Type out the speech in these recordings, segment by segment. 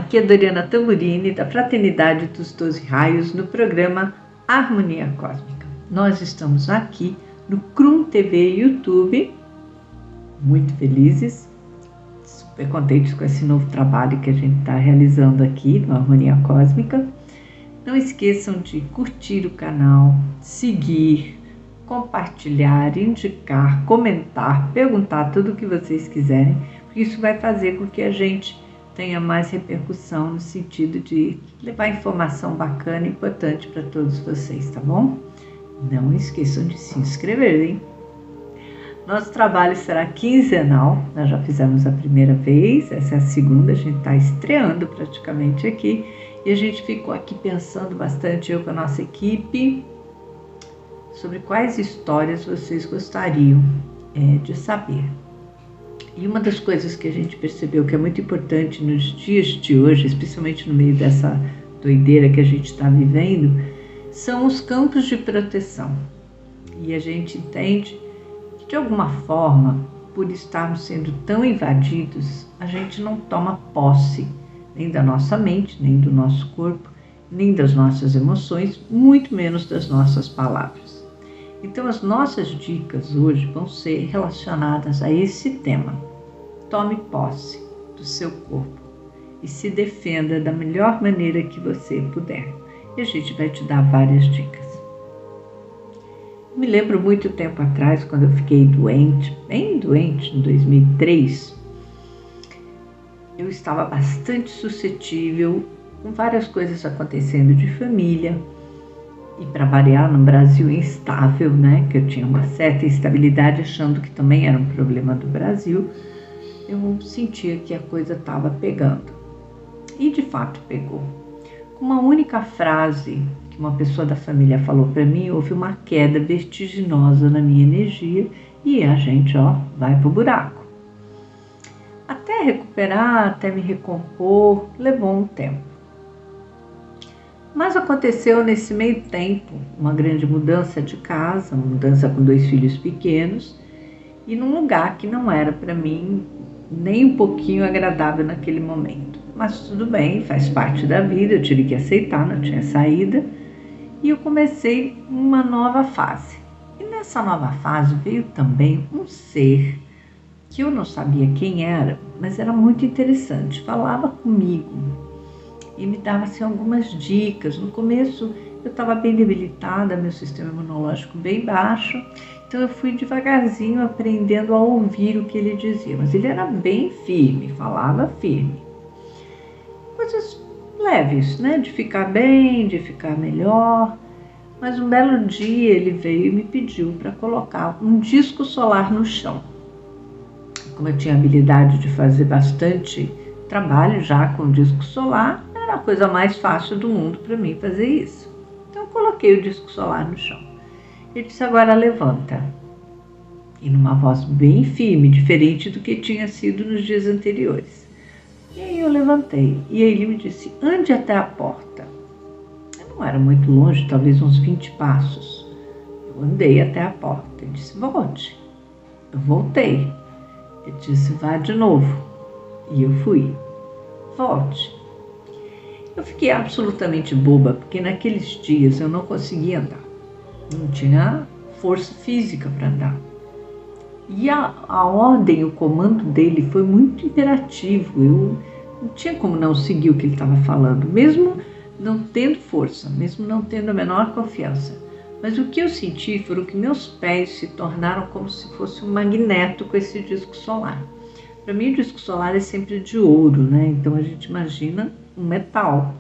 Aqui é Doriana Tamburini, da Fraternidade dos 12 Raios, no programa Harmonia Cósmica. Nós estamos aqui no Crum TV YouTube, muito felizes, super contentes com esse novo trabalho que a gente está realizando aqui no Harmonia Cósmica. Não esqueçam de curtir o canal, seguir, compartilhar, indicar, comentar, perguntar tudo o que vocês quiserem, porque isso vai fazer com que a gente tenha mais repercussão no sentido de levar informação bacana e importante para todos vocês, tá bom? Não esqueçam de se inscrever, hein? Nosso trabalho será quinzenal, nós já fizemos a primeira vez, essa é a segunda, a gente está estreando praticamente aqui, e a gente ficou aqui pensando bastante, eu com a nossa equipe, sobre quais histórias vocês gostariam de saber. E uma das coisas que a gente percebeu que é muito importante nos dias de hoje, especialmente no meio dessa doideira que a gente está vivendo, são os campos de proteção. E a gente entende que, de alguma forma, por estarmos sendo tão invadidos, a gente não toma posse nem da nossa mente, nem do nosso corpo, nem das nossas emoções, muito menos das nossas palavras. Então, as nossas dicas hoje vão ser relacionadas a esse tema. Tome posse do seu corpo e se defenda da melhor maneira que você puder. E a gente vai te dar várias dicas. Me lembro muito tempo atrás, quando eu fiquei doente, bem doente, em 2003, eu estava bastante suscetível, com várias coisas acontecendo de família, e para variar, no Brasil instável, né, que eu tinha uma certa instabilidade, achando que também era um problema do Brasil, eu sentia que a coisa estava pegando. E de fato pegou. Com uma única frase que uma pessoa da família falou para mim, houve uma queda vertiginosa na minha energia e a gente, vai pro buraco. Até recuperar, até me recompor, levou um tempo. Mas aconteceu nesse meio tempo uma grande mudança de casa, uma mudança com 2 filhos pequenos e num lugar que não era para mim nem um pouquinho agradável naquele momento. Mas tudo bem, faz parte da vida, eu tive que aceitar, não tinha saída. E eu comecei uma nova fase. E nessa nova fase veio também um ser que eu não sabia quem era, mas era muito interessante, falava comigo e me dava assim, algumas dicas. No começo eu estava bem debilitada, meu sistema imunológico bem baixo, então eu fui devagarzinho aprendendo a ouvir o que ele dizia, mas ele era bem firme, falava firme. Coisas leves, né, de ficar bem, de ficar melhor, mas um belo dia ele veio e me pediu para colocar um disco solar no chão. Como eu tinha habilidade de fazer bastante trabalho já com disco solar, era a coisa mais fácil do mundo para mim fazer isso. Então eu coloquei o disco solar no chão. Ele disse, agora levanta. E numa voz bem firme, diferente do que tinha sido nos dias anteriores. E aí eu levantei. E aí ele me disse, ande até a porta. Eu não era muito longe, talvez uns 20 passos. Eu andei até a porta. Ele disse, volte. Eu voltei. Ele disse, vá de novo. E eu fui. Volte. Eu fiquei absolutamente boba, porque naqueles dias eu não conseguia andar. Não tinha força física para andar. E a ordem, o comando dele foi muito imperativo. Eu não tinha como não seguir o que ele estava falando, mesmo não tendo força, mesmo não tendo a menor confiança. Mas o que eu senti foi que meus pés se tornaram como se fosse um magneto com esse disco solar. Para mim o disco solar é sempre de ouro, né? Então a gente imagina um metal.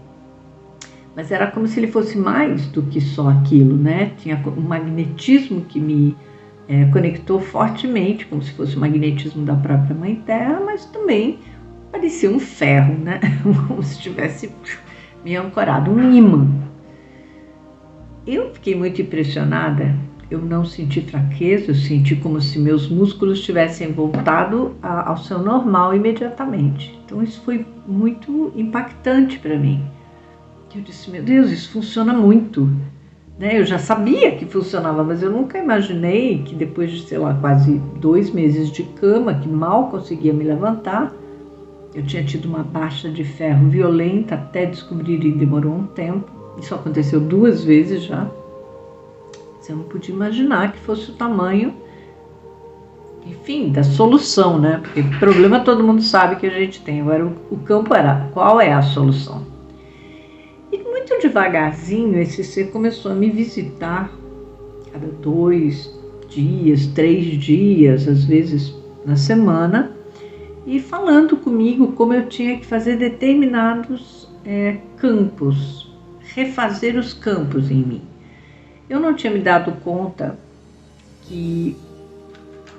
Mas era como se ele fosse mais do que só aquilo, né? Tinha um magnetismo que me conectou fortemente, como se fosse o magnetismo da própria Mãe Terra, mas também parecia um ferro, né? Como se tivesse me ancorado, um ímã. Eu fiquei muito impressionada, eu não senti fraqueza, eu senti como se meus músculos tivessem voltado ao seu normal imediatamente. Então isso foi muito impactante para mim. Eu disse, meu Deus, isso funciona muito. Eu já sabia que funcionava, mas eu nunca imaginei que depois de, quase 2 meses de cama, que mal conseguia me levantar, Eu tinha tido uma baixa de ferro violenta até descobrir e demorou um tempo. Isso aconteceu 2 vezes já. Você não podia imaginar que fosse o tamanho, enfim, da solução, né? Porque problema todo mundo sabe que a gente tem. Agora o campo era, qual é a solução? E muito devagarzinho esse ser começou a me visitar cada 2 dias, 3 dias, às vezes na semana, e falando comigo como eu tinha que fazer determinados campos, refazer os campos em mim. Eu não tinha me dado conta que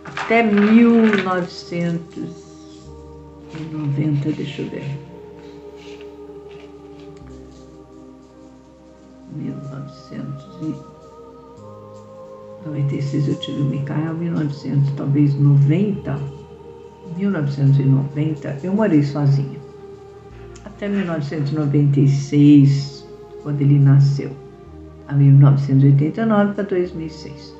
até 1990, deixa eu ver, 1996 eu tive o Micael, 1990 eu morei sozinha. Até 1996, quando ele nasceu, a 1989 para 2006.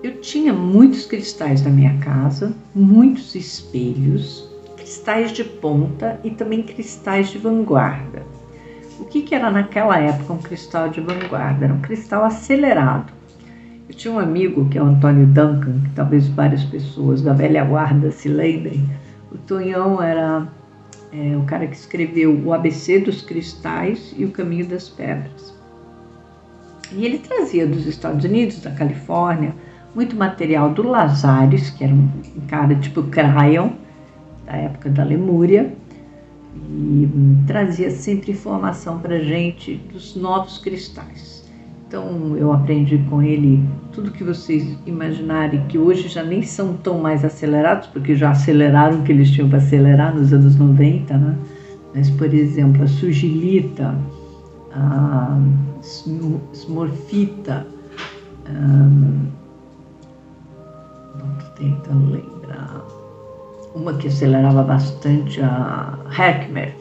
Eu tinha muitos cristais na minha casa, muitos espelhos, cristais de ponta e também cristais de vanguarda. O que era naquela época um cristal de vanguarda? Era um cristal acelerado. Eu tinha um amigo, que é o Antônio Duncan, que talvez várias pessoas da velha guarda se lembrem. O Tonhão era o cara que escreveu o ABC dos Cristais e o Caminho das Pedras. E ele trazia dos Estados Unidos, da Califórnia, muito material do Lazares, que era um cara tipo Crayon, da época da Lemúria, e trazia sempre informação para a gente dos novos cristais. Então eu aprendi com ele tudo que vocês imaginarem, que hoje já nem são tão mais acelerados, porque já aceleraram o que eles tinham para acelerar nos anos 90, né? Mas, por exemplo, a sugilita, a smorfita, não estou tentando lembrar, uma que acelerava bastante, a Heckmer,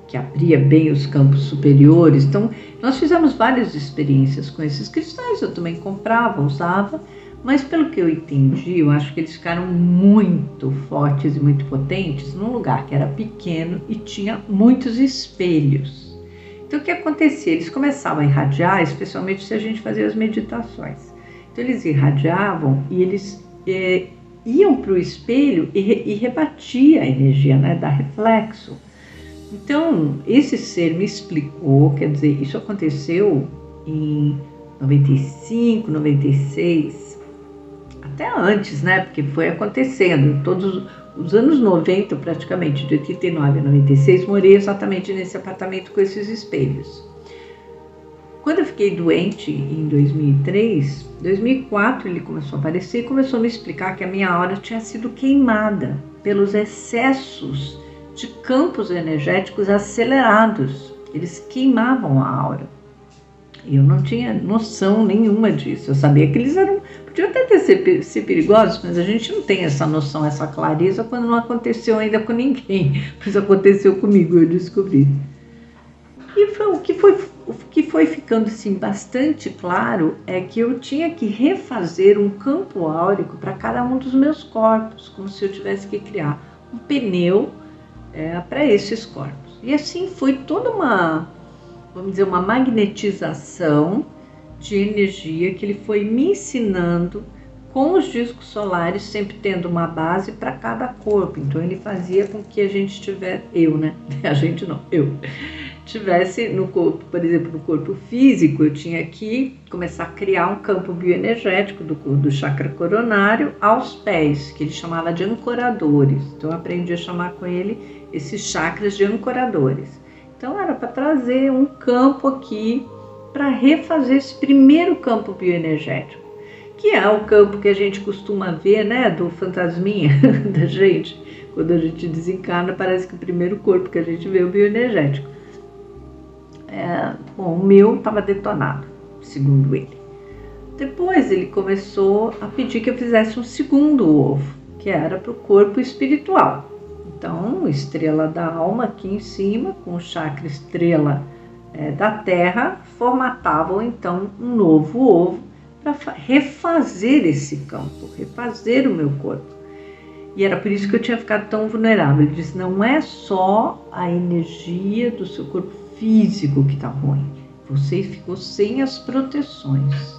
que abria bem os campos superiores. Então, nós fizemos várias experiências com esses cristais, eu também comprava, usava, mas pelo que eu entendi, eu acho que eles ficaram muito fortes e muito potentes num lugar que era pequeno e tinha muitos espelhos. Então, o que acontecia? Eles começavam a irradiar, especialmente se a gente fazia as meditações. Então, eles irradiavam e eles iam para o espelho e rebatia a energia, né, dá reflexo. Então, esse ser me explicou, quer dizer, isso aconteceu em 95, 96, até antes, né, porque foi acontecendo, todos os anos 90 praticamente, de 89 a 96, morei exatamente nesse apartamento com esses espelhos. Quando eu fiquei doente em 2003, 2004 ele começou a aparecer e começou a me explicar que a minha aura tinha sido queimada pelos excessos de campos energéticos acelerados. Eles queimavam a aura. Eu não tinha noção nenhuma disso. Eu sabia que eles podiam até ser perigosos, mas a gente não tem essa noção, essa clareza quando não aconteceu ainda com ninguém. Mas aconteceu comigo, eu descobri. E o que foi ficando assim, bastante claro é que eu tinha que refazer um campo áurico para cada um dos meus corpos, como se eu tivesse que criar um pneu para esses corpos. E assim foi toda uma, vamos dizer, uma magnetização de energia que ele foi me ensinando com os discos solares, sempre tendo uma base para cada corpo. Então ele fazia com que a gente tivesse, eu tivesse no corpo, por exemplo, no corpo físico, eu tinha que começar a criar um campo bioenergético do chakra coronário aos pés, que ele chamava de ancoradores. Então eu aprendi a chamar com ele esses chakras de ancoradores. Então era para trazer um campo aqui para refazer esse primeiro campo bioenergético, que é o campo que a gente costuma ver, né, do fantasminha da gente. Quando a gente desencarna, parece que o primeiro corpo que a gente vê é o bioenergético. Bom, o meu estava detonado, segundo ele. Depois ele começou a pedir que eu fizesse um segundo ovo, que era para o corpo espiritual. Então, estrela da alma aqui em cima, com o chakra estrela da terra, formatavam então um novo ovo para refazer esse campo, refazer o meu corpo. E era por isso que eu tinha ficado tão vulnerável. Ele disse, não é só a energia do seu corpo físico que está ruim. Você ficou sem as proteções.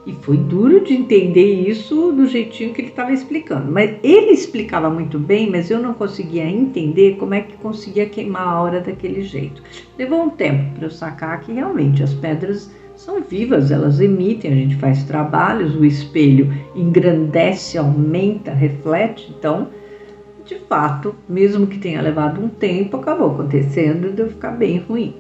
E foi duro de entender isso do jeitinho que ele estava explicando. Mas ele explicava muito bem, mas eu não conseguia entender como é que conseguia queimar a aura daquele jeito. Levou um tempo para eu sacar que realmente as pedras são vivas, elas emitem, a gente faz trabalhos, o espelho engrandece, aumenta, reflete. Então, de fato, mesmo que tenha levado um tempo, acabou acontecendo de eu ficar bem ruim.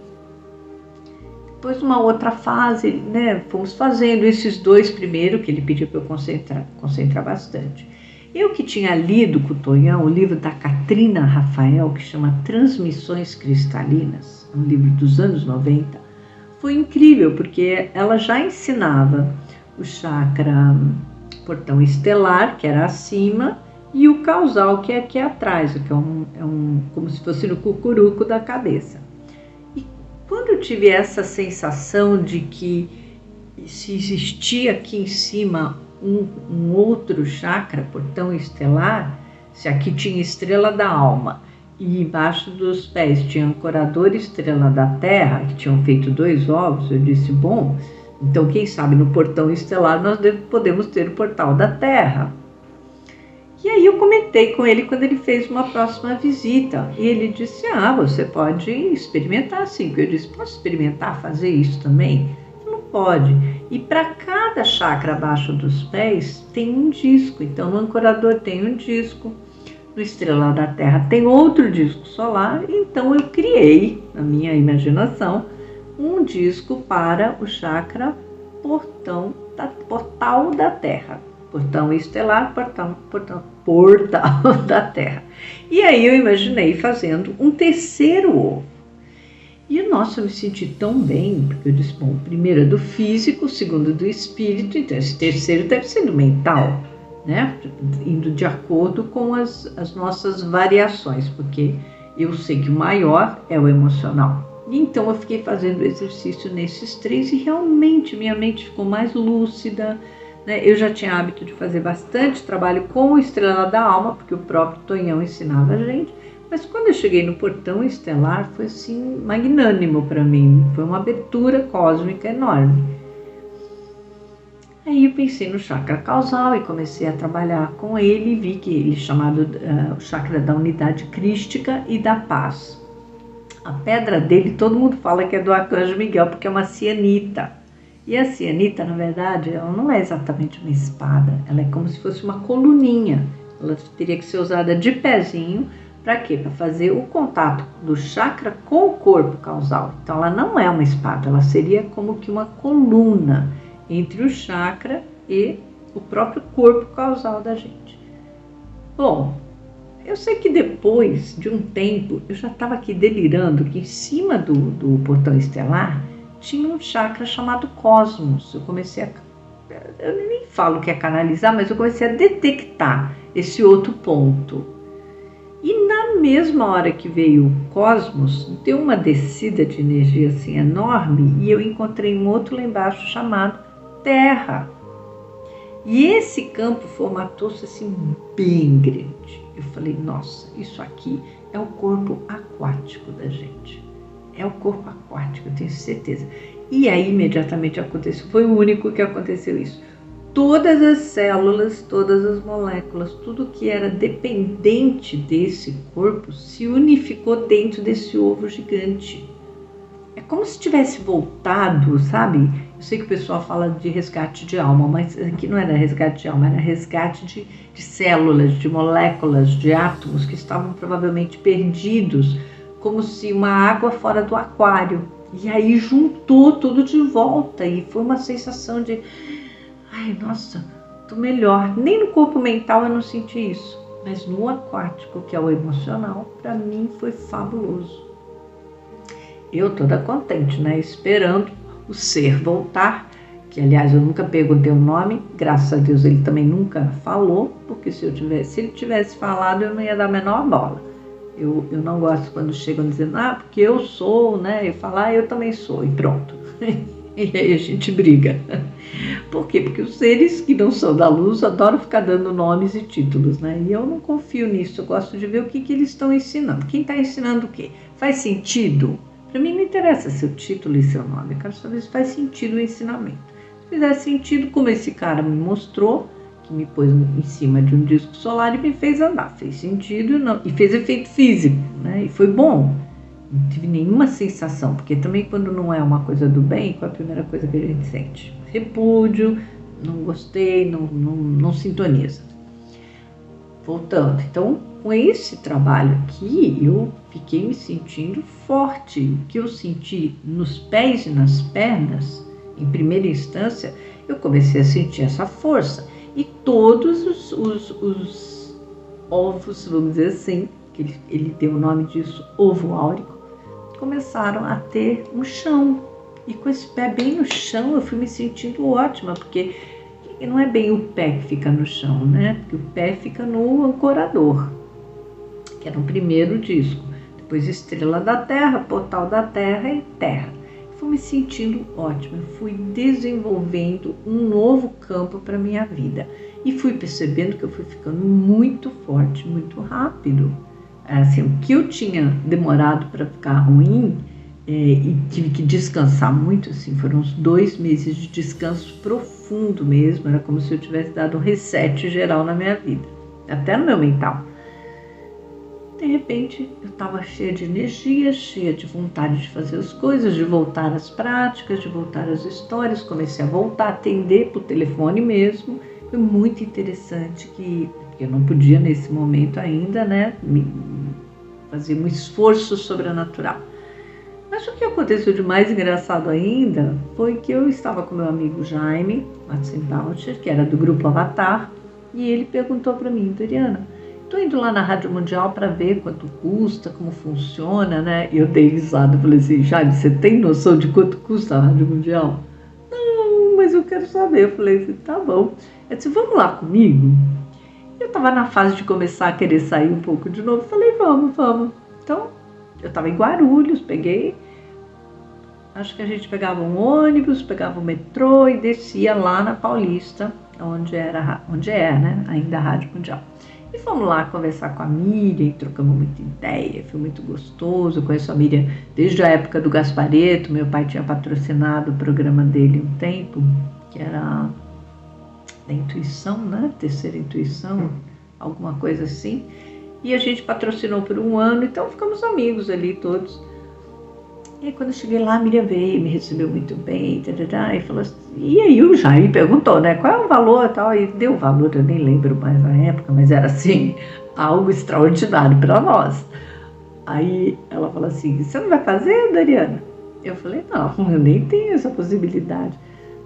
Depois, uma outra fase, né, fomos fazendo esses 2 primeiro, que ele pediu para eu concentrar bastante. Eu que tinha lido com o Tonhão o livro da Katrina Rafael, que chama Transmissões Cristalinas, um livro dos anos 90, foi incrível, porque ela já ensinava o chakra portão estelar, que era acima, e o causal, que é aqui atrás, que é como se fosse no cucuruco da cabeça. Quando eu tive essa sensação de que se existia aqui em cima um outro chakra, portão estelar, se aqui tinha estrela da alma e embaixo dos pés tinha ancorador estrela da terra, que tinham feito 2 ovos, eu disse, bom, então quem sabe no portão estelar nós podemos ter o portal da terra. E aí eu comentei com ele quando ele fez uma próxima visita. E ele disse, você pode experimentar sim. Eu disse, posso experimentar fazer isso também? Não pode. E para cada chakra abaixo dos pés tem um disco. Então no ancorador tem um disco, no estrela da terra tem outro disco solar. Então eu criei, na minha imaginação, um disco para o chakra portal da terra. Portão estelar, portal da Terra. E aí eu imaginei fazendo um 3º ovo. E nossa, eu me senti tão bem, porque eu disse, bom, o primeiro é do físico, o segundo do espírito, então esse 3º deve ser do mental, né? Indo de acordo com as nossas variações, porque eu sei que o maior é o emocional. E então eu fiquei fazendo exercício nesses 3 e realmente minha mente ficou mais lúcida. Eu já tinha hábito de fazer bastante trabalho com o estrela da alma, porque o próprio Tonhão ensinava a gente, mas quando eu cheguei no portão estelar foi assim magnânimo para mim, foi uma abertura cósmica enorme. Aí eu pensei no chakra causal e comecei a trabalhar com ele e vi que ele é chamado o chakra da unidade crística e da paz. A pedra dele, todo mundo fala que é do Arcanjo Miguel, porque é uma cianita. E a cianita, na verdade, ela não é exatamente uma espada, ela é como se fosse uma coluninha. Ela teria que ser usada de pezinho, para quê? Para fazer o contato do chakra com o corpo causal. Então ela não é uma espada, ela seria como que uma coluna entre o chakra e o próprio corpo causal da gente. Bom, eu sei que depois de um tempo, eu já estava aqui delirando que em cima do portão estelar tinha um chakra chamado cosmos. Eu nem falo que é canalizar, mas eu comecei a detectar esse outro ponto. E na mesma hora que veio o cosmos, deu uma descida de energia assim enorme e eu encontrei um outro lá embaixo chamado terra. E esse campo formatou-se assim bem grande. Eu falei, nossa, isso aqui é o corpo aquático da gente. É o corpo aquático, eu tenho certeza. E aí imediatamente aconteceu, foi o único que aconteceu isso. Todas as células, todas as moléculas, tudo que era dependente desse corpo se unificou dentro desse ovo gigante. É como se tivesse voltado, sabe? Eu sei que o pessoal fala de resgate de alma, mas aqui não era resgate de alma, era resgate de células, de moléculas, de átomos que estavam provavelmente perdidos, como se uma água fora do aquário. E aí juntou tudo de volta e foi uma sensação de, ai, nossa, tô melhor. Nem no corpo mental eu não senti isso, mas no aquático, que é o emocional, para mim foi fabuloso. Eu toda contente, né? Esperando o ser voltar, que aliás eu nunca perguntei o nome, graças a Deus ele também nunca falou, porque se ele tivesse falado eu não ia dar a menor bola. Eu não gosto quando chegam dizendo, porque eu sou, né? Eu falar, eu também sou, e pronto. E aí a gente briga. Por quê? Porque os seres que não são da luz adoram ficar dando nomes e títulos, né? E eu não confio nisso, eu gosto de ver o que eles estão ensinando. Quem está ensinando o quê? Faz sentido? Para mim não interessa seu título e seu nome, eu quero saber se faz sentido o ensinamento. Se fizer sentido, como esse cara me mostrou, que me pôs em cima de um disco solar e me fez andar, fez sentido não, e fez efeito físico, né? E foi bom. Não tive nenhuma sensação, porque também quando não é uma coisa do bem, qual é a primeira coisa que a gente sente? Repúdio, não gostei, não sintoniza. Voltando, então com esse trabalho aqui, eu fiquei me sentindo forte. O que eu senti nos pés e nas pernas, em primeira instância, eu comecei a sentir essa força. E todos os ovos, vamos dizer assim, que ele deu o nome disso, ovo áurico, começaram a ter um chão. E com esse pé bem no chão, eu fui me sentindo ótima, porque não é bem o pé que fica no chão, né? Porque o pé fica no ancorador, que era o primeiro disco. Depois Estrela da Terra, Portal da Terra e Terra. Fui me sentindo ótima, fui desenvolvendo um novo campo para minha vida. E fui percebendo que eu fui ficando muito forte, muito rápido. Assim, o que eu tinha demorado para ficar ruim, e tive que descansar muito, assim, foram uns 2 meses de descanso profundo mesmo, era como se eu tivesse dado um reset geral na minha vida, até no meu mental. De repente, eu estava cheia de energia, cheia de vontade de fazer as coisas, de voltar às práticas, de voltar às histórias, comecei a voltar a atender por telefone mesmo. Foi muito interessante que eu não podia nesse momento ainda, né, fazer um esforço sobrenatural. Mas o que aconteceu de mais engraçado ainda foi que eu estava com meu amigo Jaime Matzenbaucher, que era do grupo Avatar, e ele perguntou para mim: Doriana, estou indo lá na Rádio Mundial para ver quanto custa, como funciona, né? E eu dei risada, falei assim: Jaime, você tem noção de quanto custa a Rádio Mundial? Não, mas eu quero saber. Eu falei assim: tá bom. Eu disse: vamos lá comigo? Eu estava na fase de começar a querer sair um pouco de novo, falei: vamos. Então, eu estava em Guarulhos, acho que a gente pegava um ônibus, pegava um metrô e descia lá na Paulista, onde é, né, ainda a Rádio Mundial. E fomos lá conversar com a Miriam, trocamos muita ideia, foi muito gostoso. Eu conheço a Miriam desde a época do Gasparetto, meu pai tinha patrocinado o programa dele um tempo, que era da intuição, né, terceira intuição, alguma coisa assim. E a gente patrocinou por 1 ano, então ficamos amigos ali todos. E aí, quando eu cheguei lá, a Miriam veio, me recebeu muito bem, e falou assim, e aí o Jaime perguntou, né, qual é o valor e tal, e deu o valor, eu nem lembro mais na época, mas era assim, algo extraordinário para nós. Aí ela falou assim: você não vai fazer, Doriana? Eu falei: não, eu nem tenho essa possibilidade.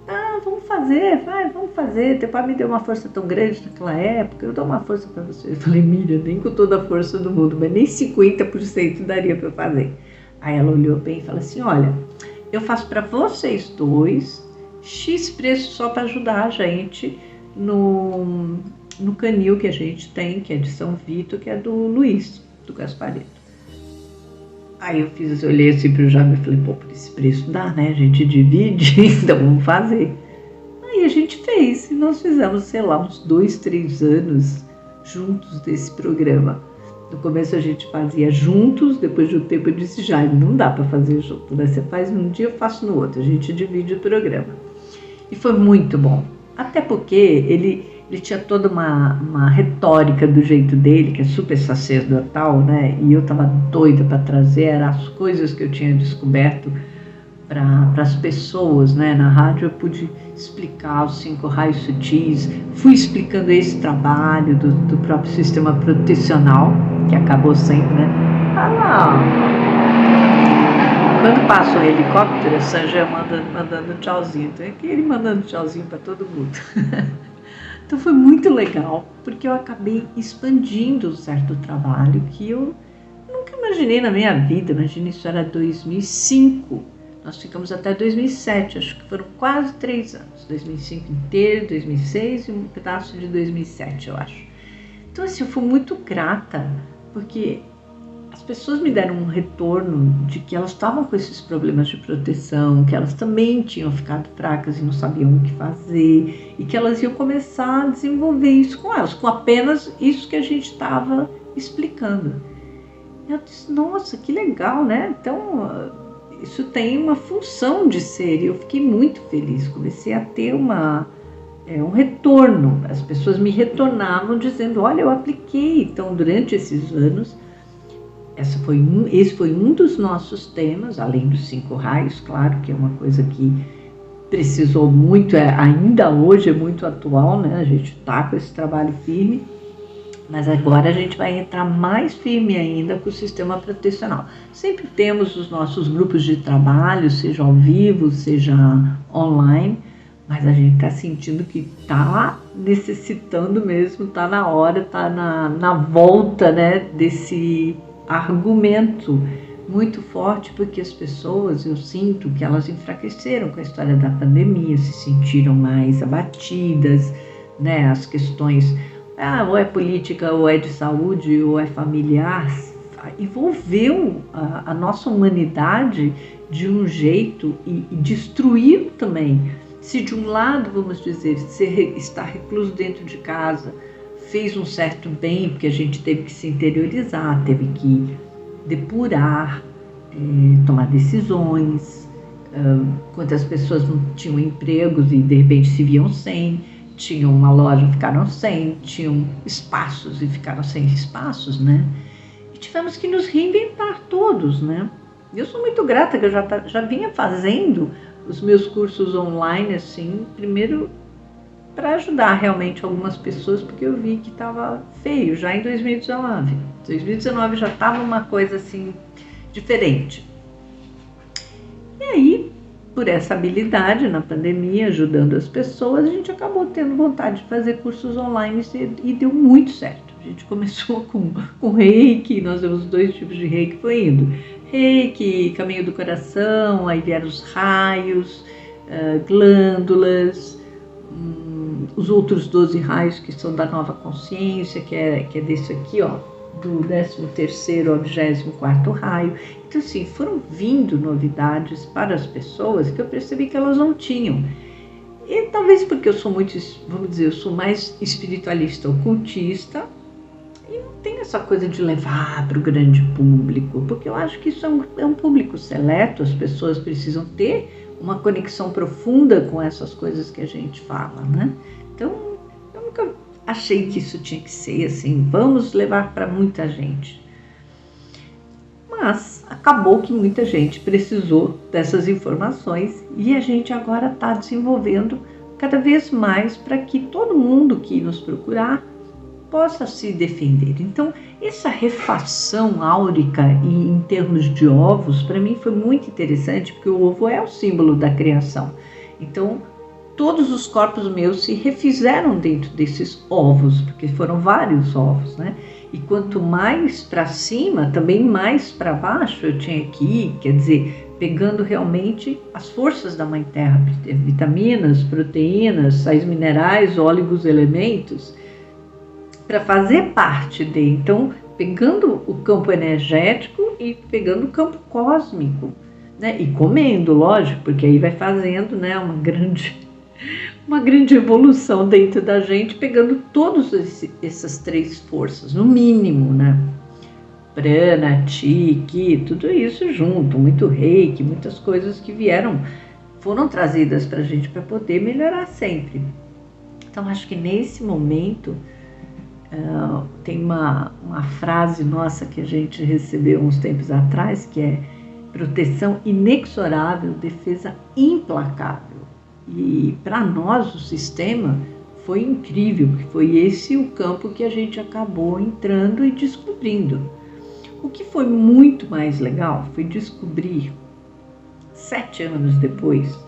Ah, vamos fazer, teu pai me deu uma força tão grande naquela época, eu dou uma força para você. Eu falei: Miriam, nem com toda a força do mundo, mas nem 50% daria para eu fazer. Aí ela olhou bem e falou assim: olha, eu faço para vocês dois X preço só para ajudar a gente no canil que a gente tem, que é de São Vito, que é do Luiz, do Gasparetto. Aí eu olhei assim pro Jaime e falei: pô, por esse preço dá, né? A gente divide, então vamos fazer. Aí a gente fez, e nós fizemos, sei lá, uns 2, 3 anos juntos desse programa. No começo a gente fazia juntos, depois de um tempo eu disse: Jaime, não dá para fazer junto, né? Você faz num dia, eu faço no outro, a gente divide o programa. E foi muito bom, até porque ele tinha toda uma retórica do jeito dele, que é super sacerdotal, né? E eu tava doida para trazer as coisas que eu tinha descoberto para as pessoas, né? Na rádio eu pude explicar os 5 raios sutis, fui explicando esse trabalho do próprio sistema protecional, que acabou sendo, né? Ah lá! Quando passa um helicóptero, a Sanja mandando tchauzinho. Então é que ele mandando tchauzinho para todo mundo. Então foi muito legal, porque eu acabei expandindo um certo trabalho que eu nunca imaginei na minha vida. Imagina, isso era 2005. Nós ficamos até 2007, acho que foram quase 3 anos. 2005 inteiro, 2006 e um pedaço de 2007, eu acho. Então, assim, eu fui muito grata, porque as pessoas me deram um retorno de que elas estavam com esses problemas de proteção, que elas também tinham ficado fracas e não sabiam o que fazer, e que elas iam começar a desenvolver isso com elas, com apenas isso que a gente estava explicando. Eu disse, nossa, que legal, né? Então, isso tem uma função de ser, e eu fiquei muito feliz, comecei a ter um retorno, as pessoas me retornavam dizendo, olha, eu apliquei. Então, durante esses anos, esse foi um dos nossos temas, além dos 5 raios, claro, que é uma coisa que precisou muito, ainda hoje é muito atual, né? A gente está com esse trabalho firme, mas agora a gente vai entrar mais firme ainda com o sistema protecional. Sempre temos os nossos grupos de trabalho, seja ao vivo, seja online, mas a gente está sentindo que está necessitando mesmo, está na hora, está na volta, né, desse argumento muito forte, porque as pessoas, eu sinto que elas enfraqueceram com a história da pandemia, se sentiram mais abatidas, né, as questões, ou é política, ou é de saúde, ou é familiar, envolveu a nossa humanidade de um jeito e destruiu também. Se de um lado, vamos dizer, estar recluso dentro de casa fez um certo bem, porque a gente teve que se interiorizar, teve que depurar, tomar decisões, quantas pessoas não tinham empregos e de repente se viam sem, tinham uma loja, ficaram sem, tinham espaços e ficaram sem espaços, né? E tivemos que nos reinventar todos, né? Eu sou muito grata que eu já vinha fazendo os meus cursos online, assim, primeiro para ajudar realmente algumas pessoas, porque eu vi que estava feio já em 2019. 2019 já estava uma coisa assim diferente. E aí, por essa habilidade na pandemia, ajudando as pessoas, a gente acabou tendo vontade de fazer cursos online e deu muito certo. A gente começou com reiki, nós temos 2 tipos de reiki, foi indo. Reiki, caminho do coração, aí vieram os raios, glândulas, os outros 12 raios que são da nova consciência, que é desse aqui, ó, do 13º ao 24º raio. Então, assim, foram vindo novidades para as pessoas que eu percebi que elas não tinham. E talvez porque eu sou muito, vamos dizer, eu sou mais espiritualista, ocultista, e não tem essa coisa de levar para o grande público, porque eu acho que isso é um público seleto, as pessoas precisam ter uma conexão profunda com essas coisas que a gente fala, né? Então, eu nunca achei que isso tinha que ser assim, vamos levar para muita gente. Mas acabou que muita gente precisou dessas informações e a gente agora está desenvolvendo cada vez mais para que todo mundo que nos procurar possa se defender. Então, essa refação áurica em termos de ovos, para mim foi muito interessante, porque o ovo é o símbolo da criação. Então, todos os corpos meus se refizeram dentro desses ovos, porque foram vários ovos, né? E quanto mais para cima, também mais para baixo eu tinha que ir, quer dizer, pegando realmente as forças da Mãe Terra, vitaminas, proteínas, sais minerais, óleos, elementos, para fazer parte de, então, pegando o campo energético e pegando o campo cósmico, né? E comendo, lógico, porque aí vai fazendo, né, uma grande evolução dentro da gente, pegando todas essas 3 forças, no mínimo, né? Prana, Chi, Ki, tudo isso junto, muito reiki, muitas coisas que foram trazidas para a gente para poder melhorar sempre. Então, acho que nesse momento tem uma frase nossa que a gente recebeu uns tempos atrás, que é proteção inexorável, defesa implacável. E para nós o sistema foi incrível, porque foi esse o campo que a gente acabou entrando e descobrindo. O que foi muito mais legal foi descobrir, 7 anos depois,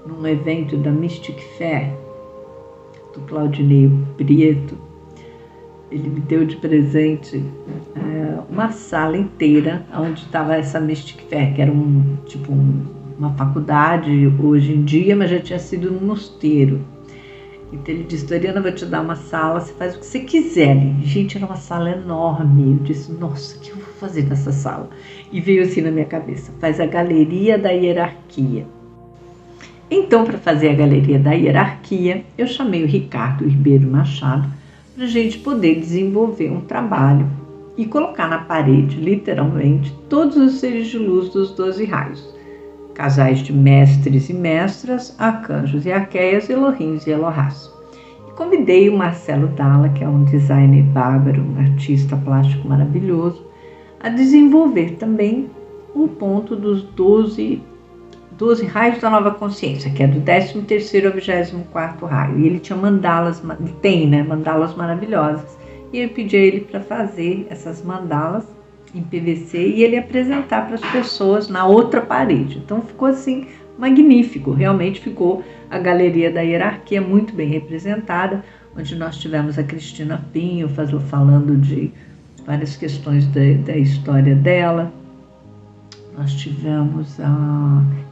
num evento da Mystic Fair, do Claudinei Prieto, ele me deu de presente uma sala inteira onde estava essa Mystic Fair, que era uma faculdade hoje em dia, mas já tinha sido um mosteiro. Então ele disse, Doriana, eu vou te dar uma sala, você faz o que você quiser ali. Gente, era uma sala enorme. Eu disse, nossa, o que eu vou fazer nessa sala? E veio assim na minha cabeça, faz a galeria da hierarquia. Então, para fazer a galeria da hierarquia, eu chamei o Ricardo Ribeiro Machado para a gente poder desenvolver um trabalho e colocar na parede, literalmente, todos os seres de luz dos 12 raios. Casais de mestres e mestras, arcanjos e arqueias, Elohins e Elohás. E convidei o Marcelo Dalla, que é um designer bárbaro, um artista plástico maravilhoso, a desenvolver também um ponto dos 12 raios da nova consciência, que é do 13º ao 24º raio. E ele tinha mandalas, mandalas maravilhosas. E eu pedi a ele para fazer essas mandalas em PVC e ele apresentar para as pessoas na outra parede. Então ficou assim magnífico, realmente ficou a galeria da hierarquia muito bem representada, onde nós tivemos a Cristina Pinho falando de várias questões da história dela. Nós tivemos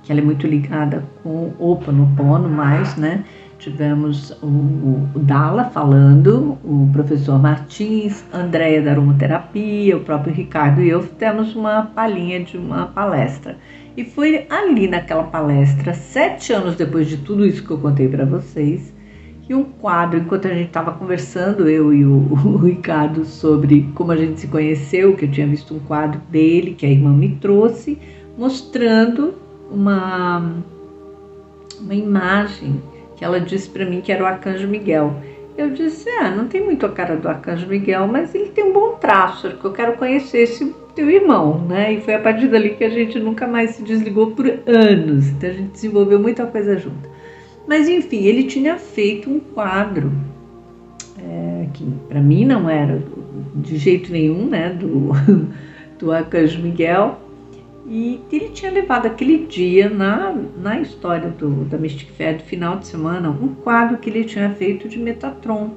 que ela é muito ligada com o Ho'oponopono, né? Tivemos o Dalla falando, o professor Martins, a Andréia da aromaterapia, o próprio Ricardo e eu temos uma palhinha de uma palestra. E foi ali naquela palestra, 7 anos depois de tudo isso que eu contei para vocês, que um quadro, enquanto a gente estava conversando, eu e o Ricardo, sobre como a gente se conheceu, que eu tinha visto um quadro dele, que a irmã me trouxe, mostrando uma imagem que ela disse para mim que era o Arcanjo Miguel. Eu disse, não tem muito a cara do Arcanjo Miguel, mas ele tem um bom traço, porque eu quero conhecer esse teu irmão, né? E foi a partir dali que a gente nunca mais se desligou por anos, então a gente desenvolveu muita coisa junto. Mas enfim, ele tinha feito um quadro que para mim não era de jeito nenhum, né, do Arcanjo Miguel, e ele tinha levado aquele dia na história da Mystic Fair do final de semana, um quadro que ele tinha feito de Metatron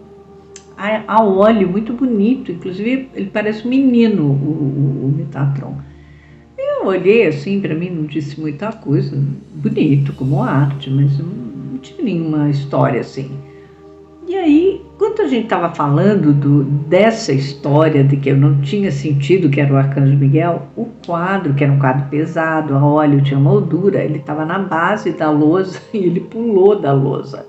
a óleo, muito bonito, inclusive ele parece um menino, o Metatron. Eu olhei assim, para mim não disse muita coisa, bonito como arte, mas não tive nenhuma história assim. E aí, quando a gente estava falando dessa história de que eu não tinha sentido que era o Arcanjo Miguel, o quadro, que era um quadro pesado, a óleo, tinha moldura, ele estava na base da lousa e ele pulou da lousa.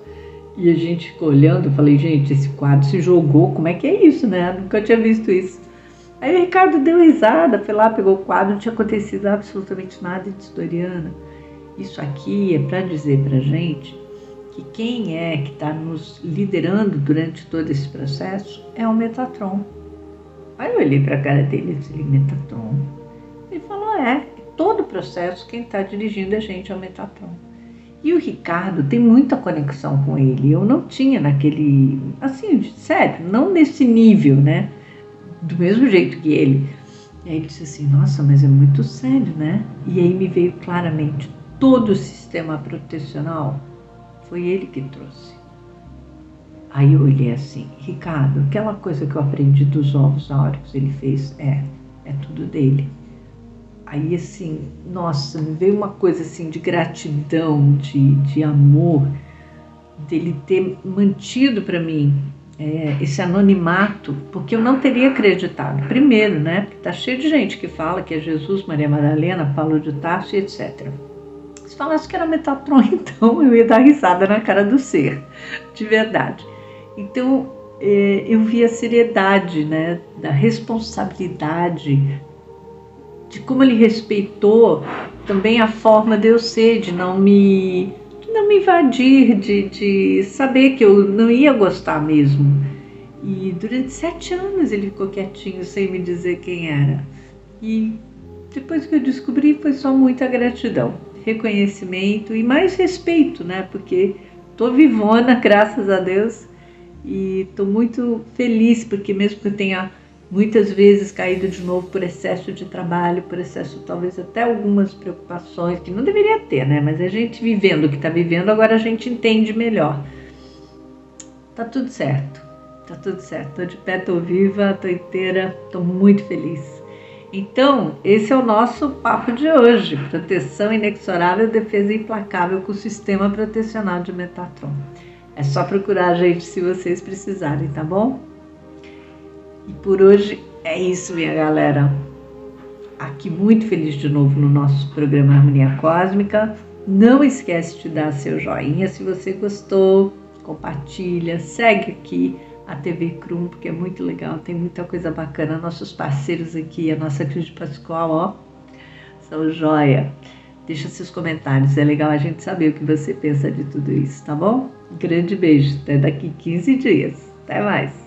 E a gente ficou olhando, eu falei, gente, esse quadro se jogou, como é que é isso, né? Eu nunca tinha visto isso. Aí o Ricardo deu risada, foi lá, pegou o quadro, não tinha acontecido absolutamente nada de Doriana. Isso aqui é para dizer para a gente que quem é que está nos liderando durante todo esse processo é o Metatron. Aí eu olhei para a cara dele e disse, Metatron? Ele falou, todo o processo quem está dirigindo a gente é o Metatron. E o Ricardo tem muita conexão com ele, eu não tinha naquele, assim, sério, não nesse nível, né? Do mesmo jeito que ele. E aí ele disse assim, nossa, mas é muito sério, né? E aí me veio claramente, todo o sistema protecional foi ele que trouxe. Aí eu olhei assim, Ricardo, aquela coisa que eu aprendi dos ovos áuricos, ele fez, é tudo dele. Aí assim, nossa, me veio uma coisa assim de gratidão, de amor, dele ter mantido para mim esse anonimato, porque eu não teria acreditado. Primeiro, né, porque tá cheio de gente que fala que é Jesus, Maria Madalena, Paulo de Tarso e etc. Se falasse que era Metatron, então eu ia dar risada na cara do ser, de verdade. Então, eu vi a seriedade, né, da responsabilidade, de como ele respeitou também a forma de eu ser, de não me invadir, de saber que eu não ia gostar mesmo. E durante 7 anos ele ficou quietinho, sem me dizer quem era. E depois que eu descobri, foi só muita gratidão, reconhecimento e mais respeito, né? Porque tô vivona, graças a Deus, e tô muito feliz, porque mesmo que eu tenha muitas vezes caído de novo por excesso de trabalho, por excesso talvez até algumas preocupações, que não deveria ter, né? Mas a gente vivendo o que está vivendo, agora a gente entende melhor. Tá tudo certo, tô de pé, tô viva, tô inteira, tô muito feliz. Então, esse é o nosso papo de hoje, proteção inexorável, defesa implacável com o sistema protecional de Metatron. É só procurar a gente se vocês precisarem, tá bom? E por hoje é isso, minha galera. Aqui muito feliz de novo no nosso programa Harmonia Cósmica. Não esquece de dar seu joinha se você gostou, compartilha, segue aqui a TV Crum, porque é muito legal, tem muita coisa bacana. Nossos parceiros aqui, a nossa Cruz de Pascoal, ó, são joia. Deixa seus comentários, é legal a gente saber o que você pensa de tudo isso, tá bom? Um grande beijo, até daqui 15 dias. Até mais!